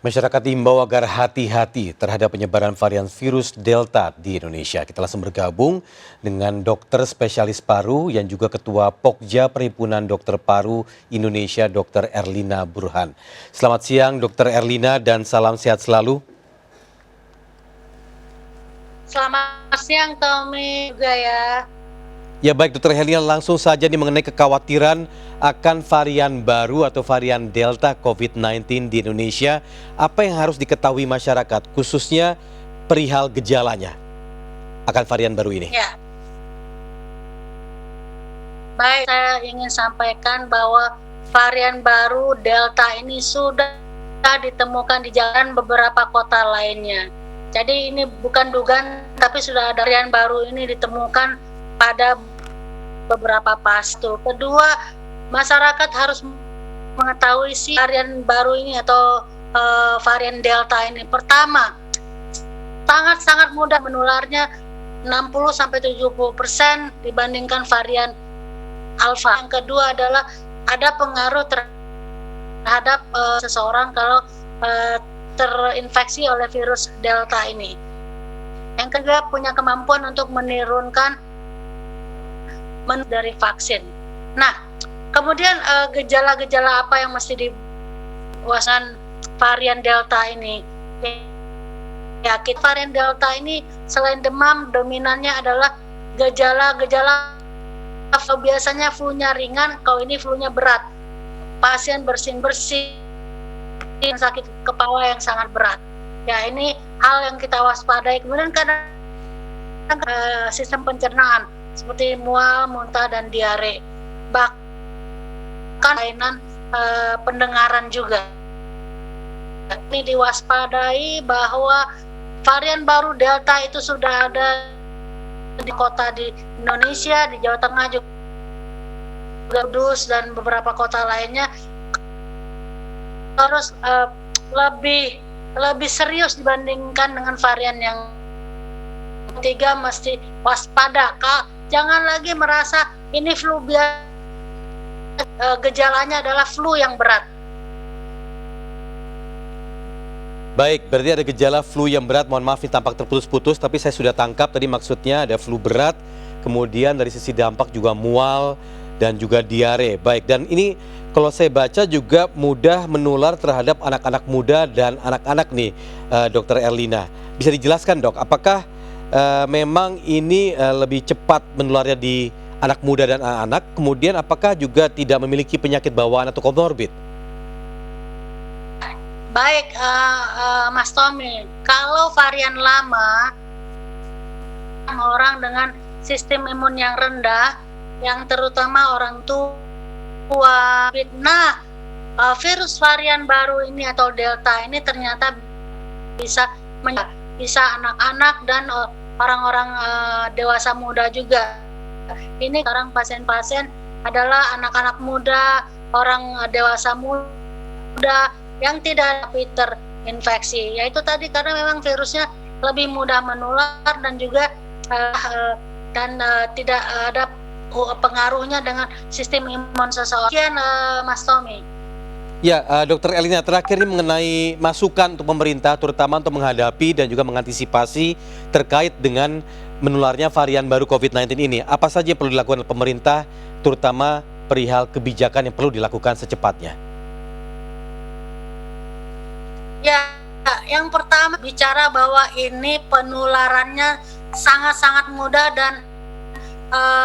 Masyarakat diimbau agar hati-hati terhadap penyebaran varian virus Delta di Indonesia. Kita langsung bergabung dengan dokter spesialis paru yang juga Ketua Pokja Perhimpunan Dokter Paru Indonesia, Dr. Erlina Burhan. Selamat siang Dr. Erlina dan salam sehat selalu. Selamat siang Tommy juga ya. Ya baik Dr. Erlina, langsung saja nih mengenai kekhawatiran akan varian baru atau varian Delta COVID-19 di Indonesia. Apa yang harus diketahui masyarakat khususnya perihal gejalanya akan varian baru ini? Ya. Baik, saya ingin sampaikan bahwa varian baru Delta ini sudah ditemukan di jalan beberapa kota lainnya. Jadi ini bukan dugaan, tapi sudah ada varian baru ini ditemukan pada beberapa pastu. Kedua, masyarakat harus mengetahui si varian baru ini atau varian Delta ini. Pertama, sangat mudah menularnya, 60-70% dibandingkan varian Alpha. Yang kedua adalah ada pengaruh terhadap seseorang kalau terinfeksi oleh virus Delta ini. Yang ketiga, punya kemampuan untuk menurunkan dari vaksin. Nah, kemudian gejala-gejala apa yang mesti diwaspadai varian Delta ini? Varian Delta ini selain demam, dominannya adalah gejala-gejala biasanya flu-nya ringan, kalau ini flu-nya berat. Pasien bersin-bersin, sakit kepala yang sangat berat. Ya, ini hal yang kita waspadai. Kemudian kadang sistem pencernaan seperti mual, muntah, dan diare. Bahkan kelainan pendengaran juga. Ini diwaspadai bahwa varian baru Delta itu sudah ada di kota di Indonesia, di Jawa Tengah juga, Kudus, dan beberapa kota lainnya. Harus lebih serius dibandingkan dengan varian yang ketiga. Mesti waspada, jangan lagi merasa ini flu biasa, gejalanya adalah flu yang berat. Baik, berarti ada gejala flu yang berat. Mohon maaf ini tampak terputus-putus, tapi saya sudah tangkap tadi maksudnya ada flu berat, kemudian dari sisi dampak juga mual dan juga diare. Baik, dan ini kalau saya baca juga mudah menular terhadap anak-anak muda dan anak-anak nih, Dr. Erlina. Bisa dijelaskan dok, apakah memang ini lebih cepat menularnya di anak muda dan anak-anak, kemudian apakah juga tidak memiliki penyakit bawaan atau komorbid? Baik, Mas Tommy, kalau varian lama, orang dengan sistem imun yang rendah, yang terutama orang tua. Nah, virus varian baru ini atau Delta ini ternyata bisa anak-anak dan orang-orang dewasa muda juga. Ini sekarang pasien-pasien adalah anak-anak muda, orang dewasa muda yang tidak terinfeksi. Yaitu tadi karena memang virusnya lebih mudah menular dan juga tidak ada pengaruhnya dengan sistem imun seseorang. Sekian, Mas Tommy. Ya, Dr. Erlina, terakhir ini mengenai masukan untuk pemerintah, terutama untuk menghadapi dan juga mengantisipasi terkait dengan menularnya varian baru COVID-19 ini. Apa saja yang perlu dilakukan oleh pemerintah, terutama perihal kebijakan yang perlu dilakukan secepatnya? Ya, yang pertama bicara bahwa ini penularannya sangat mudah dan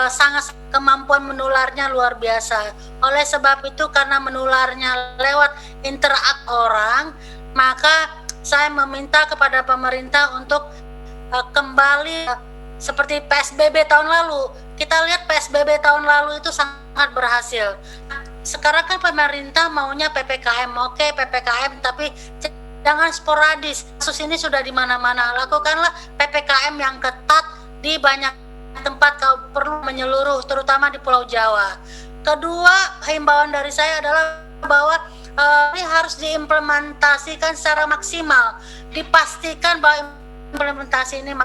sangat kemampuan menularnya luar biasa. Oleh sebab itu, karena menularnya lewat interaksi orang, maka saya meminta kepada pemerintah untuk kembali seperti PSBB tahun lalu. Kita lihat PSBB tahun lalu itu sangat berhasil. Sekarang kan pemerintah maunya PPKM, oke PPKM, tapi jangan sporadis. Kasus ini sudah di mana-mana. Lakukanlah PPKM yang ketat di banyak tempat, kalau perlu menyeluruh, terutama di Pulau Jawa. Kedua, himbauan dari saya adalah bahwa ini harus diimplementasikan secara maksimal. Dipastikan bahwa implementasi ini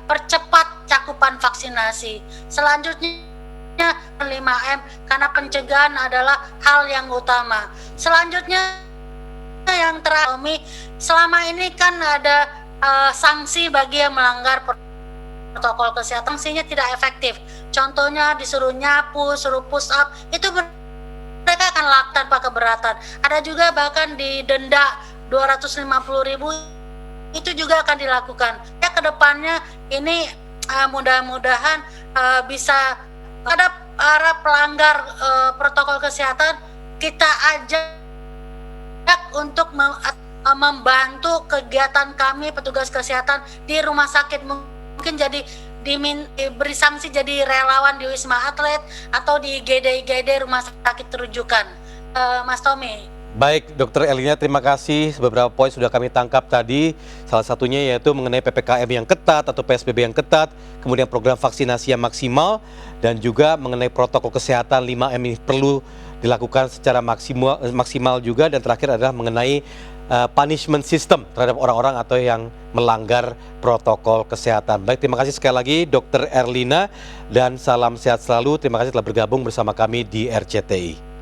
percepat cakupan vaksinasi. Selanjutnya 5M, karena pencegahan adalah hal yang utama. Selanjutnya yang terakhir, selama ini kan ada sanksi bagi yang melanggar protokol kesehatan, sanksinya tidak efektif. Contohnya disuruh nyapu, suruh push up, itu mereka akan lakukan tanpa keberatan. Ada juga bahkan didenda 250.000, itu juga akan dilakukan. Ya, kedepannya ini mudah-mudahan bisa ada para pelanggar protokol kesehatan, kita ajak untuk membantu kegiatan kami petugas kesehatan di rumah sakit. Mungkin jadi diberi sanksi jadi relawan di Wisma Atlet atau di IGD rumah sakit rujukan. Mas Tommy. Baik, Dokter Erlina, terima kasih. Beberapa poin sudah kami tangkap tadi. Salah satunya yaitu mengenai PPKM yang ketat atau PSBB yang ketat, kemudian program vaksinasi yang maksimal, dan juga mengenai protokol kesehatan 5M ini perlu dilakukan secara maksimal juga. Dan terakhir adalah mengenai punishment system terhadap orang-orang atau yang melanggar protokol kesehatan. Baik, terima kasih sekali lagi Dokter Erlina dan salam sehat selalu. Terima kasih telah bergabung bersama kami di RCTI.